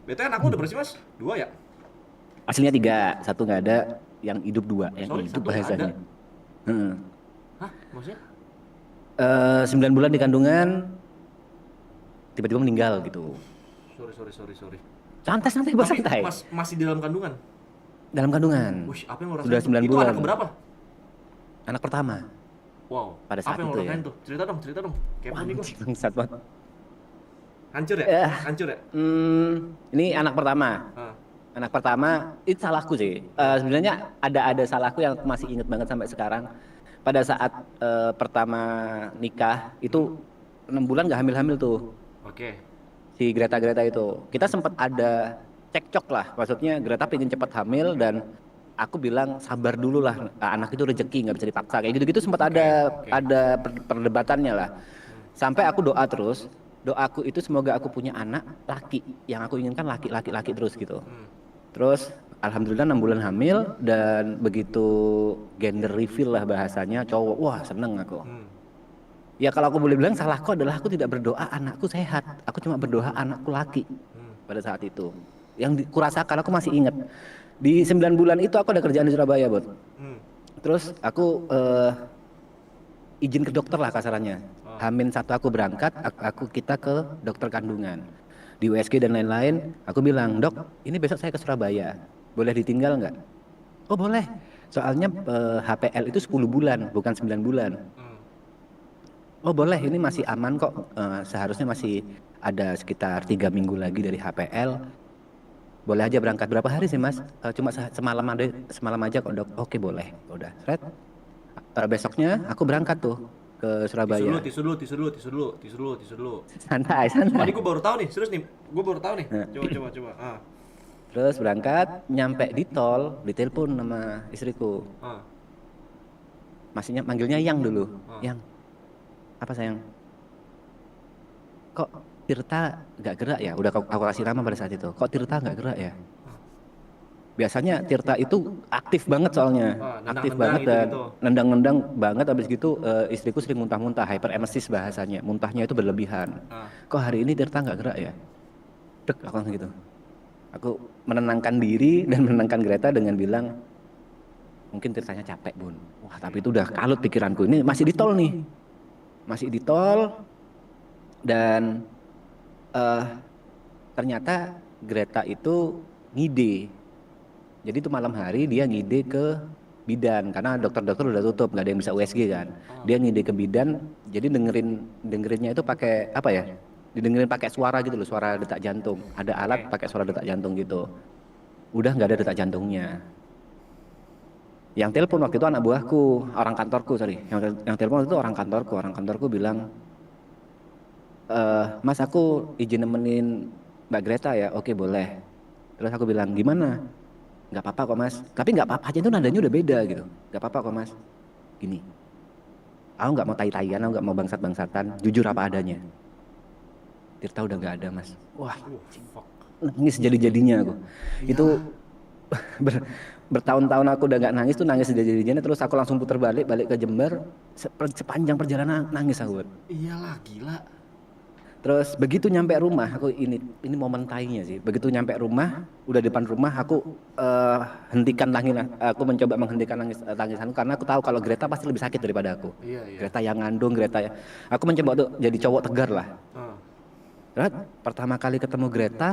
Betul anak lu udah bersih mas? Dua ya? Aslinya 3, satu nggak ada, yang hidup 2, yang Sorry, hidup satu nggak ada. bahasanya. Heeh. Hah? Maksudnya? 9 bulan di kandungan, tiba-tiba meninggal gitu. Sorry. Santai-santai, Tapi santai. masih di dalam kandungan. Dalam kandungan. Wih, apa yang lo Sudah rasain tuh? 9 Itu anak bulan. keberapa? Anak pertama Wow, pada apa saat yang itu lo ya. rasain tuh? Cerita dong. Kepo Wah, nih gua. anjing bangsat banget. Hancur ya? Eh, Hancur ya? ini anak pertama. Ah, Anak pertama itu salahku sih. Sebenarnya ada salahku yang aku masih inget banget sampai sekarang. Pada saat pertama nikah itu 6 bulan nggak hamil-hamil tuh oke. si Greta itu. Kita sempat ada cekcok lah. Maksudnya Greta pengen cepat hamil dan aku bilang sabar dulu lah. Anak itu rezeki nggak bisa dipaksa kayak gitu-gitu sempat Oke, oke. ada perdebatannya lah. Sampai aku doa terus. Doaku itu semoga aku punya anak laki. Yang aku inginkan laki terus gitu. Hmm, Terus alhamdulillah 6 bulan hamil dan begitu gender reveal lah bahasanya cowok, wah seneng aku. hmm, Ya kalau aku boleh bilang salahku adalah aku tidak berdoa anakku sehat. Aku cuma berdoa anakku laki hmm, pada saat itu. Yang kurasakan aku masih ingat. Di 9 bulan itu aku ada kerjaan di Surabaya, Bot. hmm. Terus aku izin ke dokter lah kasarannya. Ah, Hamin satu aku berangkat, kita ke dokter kandungan. Di USG dan lain-lain, aku bilang, "Dok, ini besok saya ke Surabaya. Boleh ditinggal nggak?" "Oh, boleh. Soalnya HPL itu 10 bulan, bukan 9 bulan." hmm. "Oh, boleh. Ini masih aman kok. Seharusnya masih ada sekitar 3 minggu lagi dari HPL. Boleh aja berangkat. Berapa hari sih, Mas?" Cuma semalam aja kok, Dok." "Oke, boleh." Udah, Fred. Besoknya aku berangkat tuh ke Surabaya. Tisu dulu. Santai, Sumpah nih santai. gue baru tahu nih, serius nih. Gue baru tahu nih. Nah, Coba. Ah, terus berangkat, nyampe di tol, ditelepon sama istriku. ah, Masihnya manggilnya Yang dulu. ah. Yang, apa sayang? Kok Tirta nggak gerak ya? Udah aku kasih nama pada saat itu. Kok Tirta nggak gerak ya? Biasanya Tirta itu aktif banget soalnya, Ah, aktif nendang-nendang banget dan gitu-gitu. nendang-nendang banget. Habis gitu istriku sering muntah-muntah, hyperemesis bahasanya, muntahnya itu berlebihan. Ah, Kok hari ini Tirta nggak gerak ya? Dek, aku langsung gitu. Aku menenangkan diri dan menenangkan Greta dengan bilang, mungkin Tirtanya capek bun. Wah tapi itu udah kalut pikiranku. Ini masih di tol nih, masih di tol dan eh ternyata Greta itu ngide. Jadi itu malam hari dia ngide ke bidan karena dokter-dokter udah tutup, nggak ada yang bisa USG kan. ah. Dia ngide ke bidan, jadi dengerinnya itu pakai apa ya? Didengerin pakai suara gitu loh, suara detak jantung. Ada alat Oke. pakai suara detak jantung gitu. Udah nggak ada detak jantungnya. Yang telepon waktu itu anak buahku, orang kantorku, sorry. Yang telepon itu orang kantorku. Orang kantorku bilang, Mas aku izin nemenin Mbak Greta ya. Oke boleh. Terus aku bilang gimana? Nggak apa-apa kok Mas. Tapi nggak apa-apa aja itu nadanya udah beda gitu. Nggak apa-apa kok Mas. Gini, aku nggak mau tai-taian, aku nggak mau bangsat-bangsatan. Jujur apa adanya. Tirta udah nggak ada Mas. Wah, Fuck. nangis jadi-jadinya aku. Itu Iyalah. ber- bertahun-tahun aku udah nggak nangis tuh, nangis jadi-jadinya. Terus aku langsung putar balik ke Jember. Sepanjang perjalanan nangis aku. Iyalah, gila. Terus begitu nyampe rumah, aku ini momen tainya sih. Begitu nyampe rumah, udah depan rumah, aku hentikan aku mencoba menghentikan tangisanku karena aku tahu kalau Greta pasti lebih sakit daripada aku. Iya. Greta yang ngandung, Greta ya. Aku mencoba untuk jadi cowok tegar lah. Ah, Terus pertama kali ketemu Greta,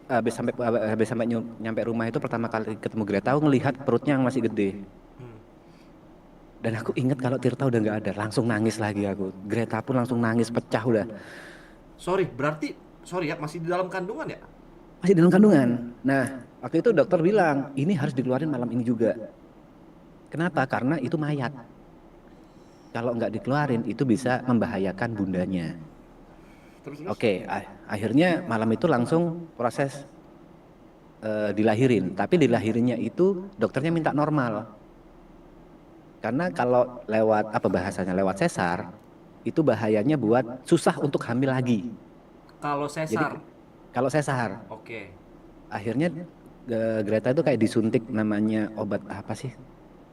habis sampai nyampe rumah itu pertama kali ketemu Greta, aku ngelihat perutnya yang masih gede. hmm. Dan aku ingat kalau Tirta udah nggak ada, langsung nangis lagi aku. Greta pun langsung nangis pecah udah. Sorry ya, masih di dalam kandungan ya? Masih dalam kandungan. Nah, waktu itu dokter bilang, ini harus dikeluarin malam ini juga. Kenapa? Karena itu mayat. Kalau nggak dikeluarin, itu bisa membahayakan bundanya. Terus. Oke, akhirnya malam itu langsung proses dilahirin. Tapi dilahirinnya itu dokternya minta normal. Karena kalau lewat apa bahasanya, lewat sesar, itu bahayanya buat susah untuk hamil lagi. Kalau Jadi sesar. kalau sesar, Oke. akhirnya Greta itu kayak disuntik namanya obat apa sih?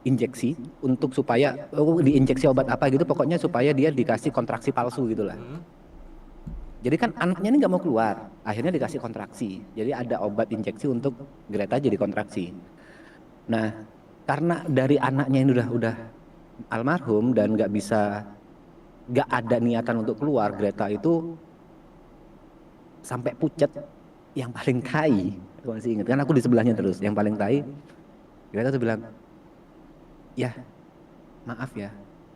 Injeksi untuk supaya diinjeksi obat apa gitu pokoknya supaya dia dikasih kontraksi palsu gitulah. Hmm. Jadi kan anaknya ini nggak mau keluar, akhirnya dikasih kontraksi. Jadi ada obat injeksi untuk Greta jadi kontraksi. Nah, karena dari anaknya ini udah almarhum dan nggak ada niatan untuk keluar, Greta itu sampai pucet. Yang paling tai, aku masih ingat kan aku di sebelahnya terus. Yang paling tai, Greta tuh bilang, ya maaf ya.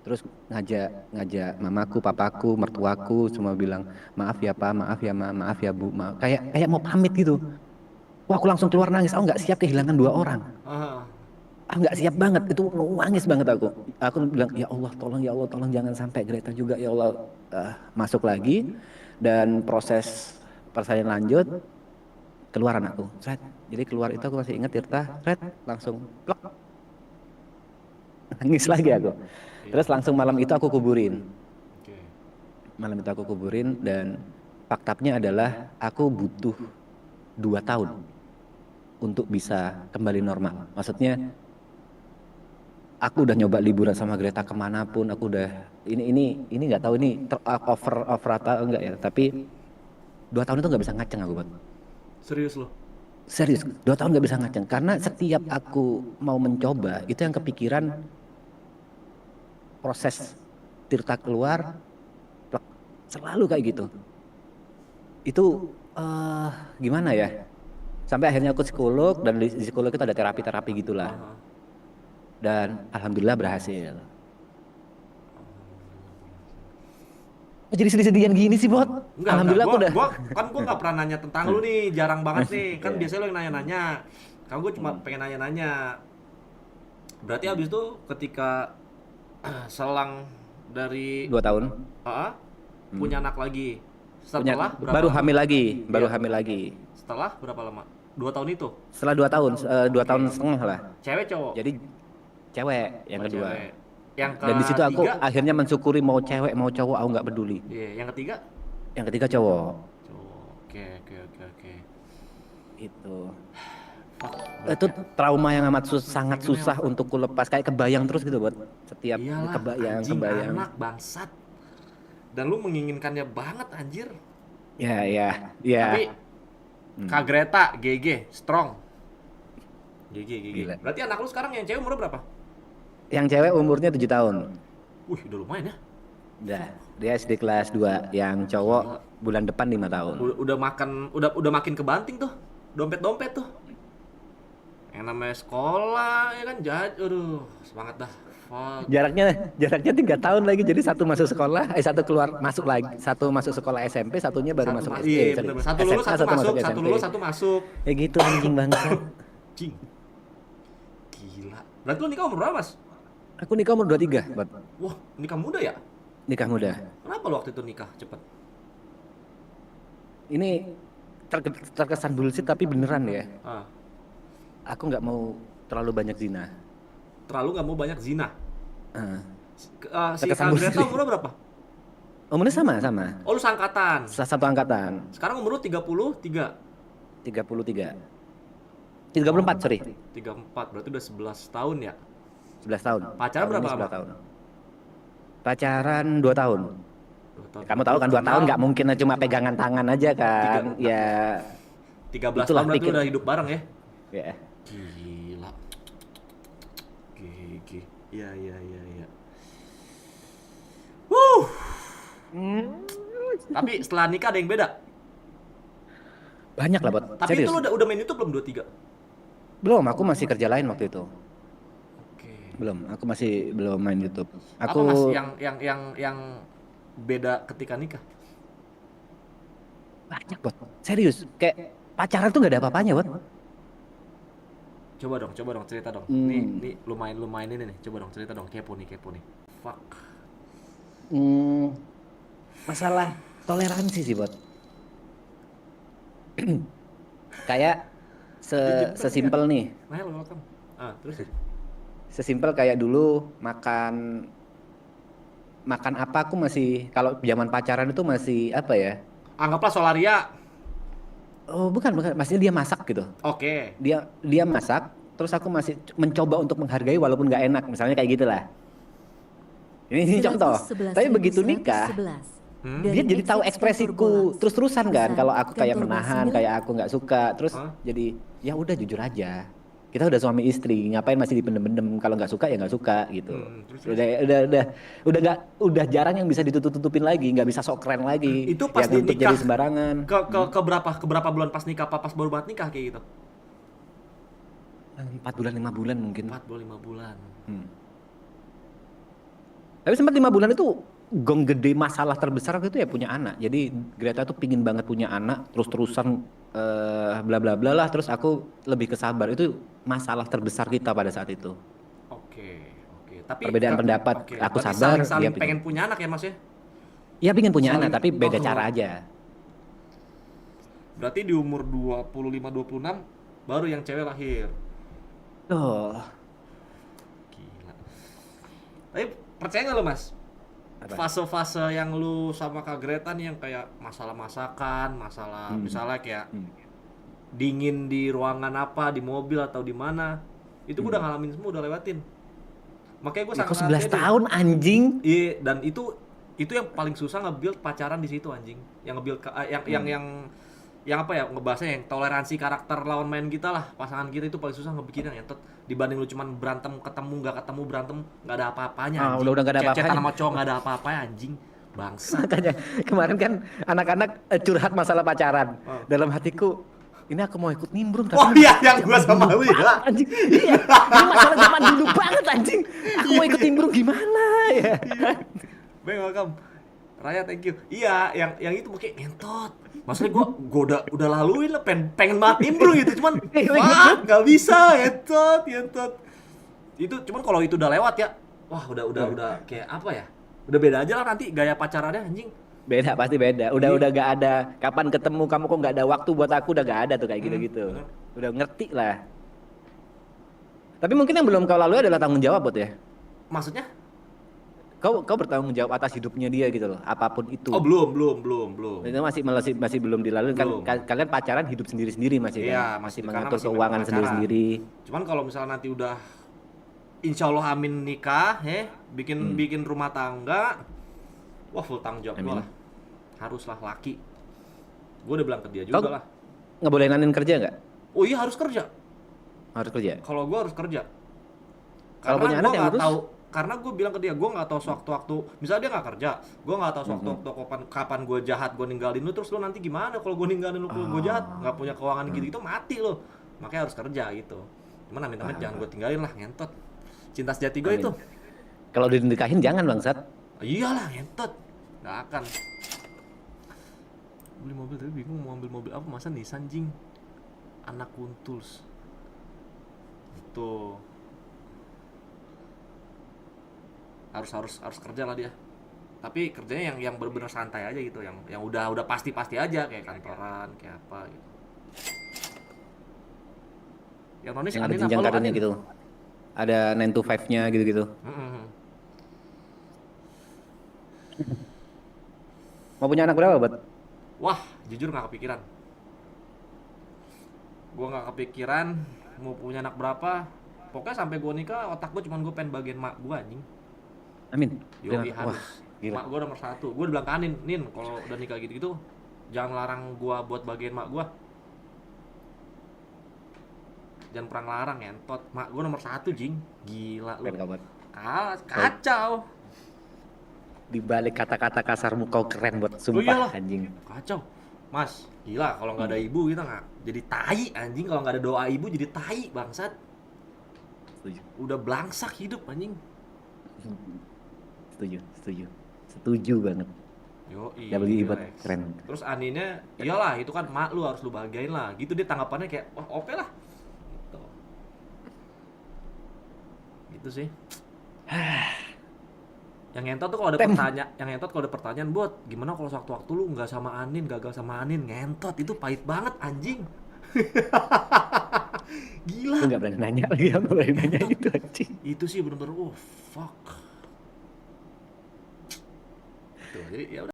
Terus ngajak mamaku, papaku, mertuaku semua bilang maaf ya pak, maaf ya ma, maaf ya bu, maaf. Kayak mau pamit gitu. Wah aku langsung keluar nangis. Aku nggak siap kehilangan dua orang. Ah, Aku nggak siap banget, itu nangis banget aku. Aku bilang ya Allah tolong jangan sampai Greta juga ya Allah. Masuk lagi dan proses persalinan lanjut, keluar anakku. Sret. Jadi keluar itu aku masih ingat Tirta, Sret, langsung plek, nangis lagi aku. Terus langsung malam itu aku kuburin. oke. Malam itu aku kuburin dan faktanya adalah aku butuh 2 tahun untuk bisa kembali normal. Maksudnya aku udah nyoba liburan sama Greta kemanapun, aku udah ini nggak tahu ini over rata enggak ya, tapi 2 tahun itu nggak bisa ngaceng aku buat. Serius lo? Serius, 2 tahun nggak bisa ngaceng karena setiap aku mau mencoba itu yang kepikiran proses Tirta keluar plek, selalu kayak gitu. Itu gimana ya? Sampai akhirnya aku psikolog dan di psikolog itu ada terapi-terapi gitulah. Ah, Dan alhamdulillah berhasil. Kok jadi sedih-sedihan gini sih, Bot? Alhamdulillah aku udah. Gua nggak pernah nanya tentang lu nih, jarang banget nih. Kan Iya. biasanya lu yang nanya-nanya. Kan gue cuma pengen nanya-nanya. Berarti abis itu ketika selang dari 2 tahun. punya anak lagi. Punya, Setelah berapa baru lama? hamil lagi, baru Iya. hamil lagi. Setelah berapa lama? 2 tahun itu. Setelah 2 tahun, 2 tahun setengah lah. Cewek cowok? Jadi cewek yang Oh, kedua. cewek. Yang Dan di situ aku ketiga? akhirnya mensyukuri mau cewek mau cowok aku nggak peduli. Iya, yang ketiga? Yang ketiga cowok. Cowok. Oke. Itu. Fuck. Itu trauma yang amat sangat susah untuk ku lepas, kayak kebayang terus gitu buat setiap Iyalah, anjing kebayang. anak bangsat. Dan lu menginginkannya banget anjir. Ya. Tapi Kak Greta, GG, strong. GG. Gila. Berarti anak lu sekarang yang cewek umur berapa? Yang cewek umurnya 7 tahun. Wih, udah lumayan ya. Udah, dia SD kelas 2. Yang cowok bulan depan 5 tahun. Udah makin kebanting tuh. Dompet tuh. Yang namanya sekolah ya kan aduh, semangat dah. Fuck. Jaraknya 3 tahun lagi, jadi satu masuk sekolah, satu keluar masuk lagi, satu masuk sekolah SMP, satunya baru masuk SD. Iya, Sorry. bener. Satu lulus, SMA, satu masuk, satu SMP. lulus, satu masuk. Ya gitu anjing bangsat. Cing. Gila. Berarti lu nikah umur berapa, Mas? Aku nikah umur 23, Bot. Wah, nikah muda ya? Nikah muda. Kenapa lu waktu itu nikah cepet? Ini terkesan bullshit tapi beneran ya. Ah, Aku nggak mau terlalu banyak zina. terlalu nggak mau banyak zina. Ah. Si Terkesan Kak Greta bullshit. umurnya berapa? Umurnya sama. Oh, lu seangkatan. Satu angkatan. Sekarang umur lu 33. 33. 34, sorry. 34, berarti udah 11 tahun ya? 11 tahun. Pacaran Tahun berapa ini lama? 11 tahun. Pacaran 2 tahun. 2 tahun. Kamu tahu kan 2 tahun nggak mungkin cuma pegangan tangan aja kan. Ya 13 itulah tahun berarti pikir. udah hidup bareng ya? ya. Gila. GG. Iya. Tapi setelah nikah ada yang beda. Banyak lah, Bot. Tapi Serius. itu lu udah main YouTube belum 23? Belum, aku masih kerja lain waktu itu. Oke. Aku masih belum main YouTube. Apa Mas yang beda ketika nikah? Banyak, Bot. Serius, kayak pacaran tuh gak ada apa-apanya, Bot. Coba dong cerita dong. Hmm. Nih lumayan ini nih. Coba dong cerita dong, kepo nih. Fuck. Masalah toleransi sih, Bot. Kayak sesimpel nih, Nah, welcome. Terus sesimpel kayak dulu makan apa aku masih, kalau zaman pacaran itu masih apa ya? anggaplah Solaria. Oh, bukan, maksudnya dia masak gitu. Oke. Dia masak, terus aku masih mencoba untuk menghargai walaupun nggak enak, misalnya kayak gitulah. Ini contoh. Tapi begitu nikah, Dia jadi tahu ekspresiku terus-terusan kan, kalau aku kayak Kantor menahan, Basmil. kayak aku nggak suka, terus Hah? jadi ya udah jujur aja. Kita udah suami istri, ngapain masih dipendem-pendem? Kalau nggak suka ya nggak suka gitu. Terus. Udah jarang yang bisa ditutup-tutupin lagi, nggak bisa sok keren lagi. Itu pas Yang di untuk nikah jadi sembarangan. ke berapa bulan pas nikah apa pas baru banget nikah kayak gitu? 4 bulan 5 bulan mungkin. 4 bulan 5 bulan. Tapi sempat 5 bulan itu gong gede masalah terbesar waktu itu ya punya anak. Jadi Greta tuh pingin banget punya anak, terus-terusan bla bla bla lah. Terus aku lebih ke sabar. Itu masalah terbesar kita pada saat itu. Oke. Tapi Perbedaan pendapat, oke, aku berarti sabar, saling dia pengen punya anak ya Mas ya? Iya pingin punya Saling- anak, tapi beda oh. cara aja. Berarti di umur 25 26 baru yang cewek lahir. Tuh. Gila. Tapi percaya nggak lo Mas? Apa? Fase-fase yang lu sama Kak Greta nih yang kayak masalah masakan, masalah misalnya kayak dingin di ruangan apa, di mobil atau di mana, itu gue udah ngalamin semua, udah lewatin. Makanya gue Kok sangat 11 tahun anjing? Iya, dan itu yang paling susah nge-build pacaran di situ anjing. Yang nge-build yang apa ya, ngebahasnya yang toleransi karakter lawan main kita lah, pasangan kita itu paling susah ngebikin yang entot. Dibanding lu cuman berantem nggak ketemu berantem nggak ada apa-apanya Ah, anjing. udah nggak ada Chat-chatan apa-apanya. sama cowok nggak ada apa-apanya anjing. Bangsa. Makanya kemarin kan anak-anak curhat masalah pacaran. Oh. Dalam hatiku, ini aku mau ikut nimbrung Oh tapi iya, yang gua sama lu ya. anjing. Iya, ini masalah zaman dulu banget anjing. Aku mau ikut nimbrung gimana ya? Bang, welcome. Raya, thank you. Iya, yang itu mungkin ngentot. Maksudnya gua udah laluin lah, pengen banget nimbrung gitu, cuman wah, nggak bisa, ngentot. Itu cuman kalau itu udah lewat ya, wah udah kayak apa ya? Udah beda aja lah nanti gaya pacarannya anjing. Beda pasti beda. Udah gak ada kapan ketemu, kamu kok nggak ada waktu buat aku, udah gak ada tuh kayak gitu-gitu. bener. Udah ngerti lah. Tapi mungkin yang belum kau lalui adalah tanggung jawab buat ya. Maksudnya? Kau bertanggung jawab atas hidupnya dia gitu loh, apapun itu. Oh, belum. Itu masih belum dilalui kan. Belum. Kalian pacaran hidup sendiri-sendiri masih Iya, kan? Masih karena mengatur masih keuangan pacaran. sendiri-sendiri. Cuman kalau misalnya nanti udah insya Allah amin nikah, bikin rumah tangga, wah full tanggung jawab Amin. gua lah. Haruslah laki. Gua udah bilang ke dia juga Kau- lah. Nggak boleh nanin kerja nggak? Oh iya, harus kerja. Harus kerja. Kalau gua harus kerja. Kalau punya anak gua yang nggak urus? tahu, karena gue bilang ke dia, gue nggak tahu sewaktu-waktu, misalnya dia nggak kerja, gue nggak tahu sewaktu-waktu kapan gue jahat, gue ninggalin lu, terus lu nanti gimana kalau gue ninggalin lu, kalau gue jahat, nggak punya keuangan gitu mati lo, makanya harus kerja gitu. Cuman amit-amit jangan gue tinggalin lah, ngentot. Cinta sejati gue Amin. itu. Kalau dinikahin jangan bangsat. Iyalah, ngentot. Nggak akan. Beli mobil tapi bingung mau ambil mobil apa, masa Nissan jing. Anak kuntuls. Itu. Harus kerja lah dia. Tapi kerjanya yang benar-benar santai aja gitu, yang udah pasti aja kayak kantoran, kayak apa gitu. Yang nonis Yang ada Anin jenjang apa lo, karirnya Anin? gitu. Ada 9 to 5-nya gitu-gitu. Mm-mm. Mau punya anak berapa, Bot? Wah, jujur nggak kepikiran. Gua nggak kepikiran mau punya anak berapa. Pokoknya sampai gua nikah, otak gua cuma gua pengen bagian mak gua anjing. Amin. Yoi, Wah, harus. gila. Mak gua nomor 1. Gua udah bilang ke Anin, Nin, kalau udah nikah gitu-gitu, jangan larang gua buat bagian mak gua. Jangan perang larang, ngentot. Mak gua nomor 1, jing. Gila lu. Keren kamu. Kacau. Di balik kata-kata kasarmu kau keren, Bot. iyalah. Sumpah anjing. Kacau. Mas, gila kalau nggak ada ibu kita nggak jadi tai anjing, kalau nggak ada doa ibu jadi tai bangsat. Setuju. Udah belangsak hidup anjing. Setuju banget. Yo, WI Bot keren. Terus Aninnya, iyalah itu kan mak lu harus lu bagain lah. Gitu dia tanggapannya kayak, wah oke lah. Gitu. Gitu sih. Yang ngentot tuh kalau ada pertanyaan, Bot, gimana kalau sewaktu-waktu lu nggak sama Anin, gagal sama Anin, ngentot itu pahit banget anjing. Gila. Lu nggak berani nanya lagi, aku berani nanya itu anjing. Itu sih bener-bener, oh fuck. Tuh, jadi ya udah.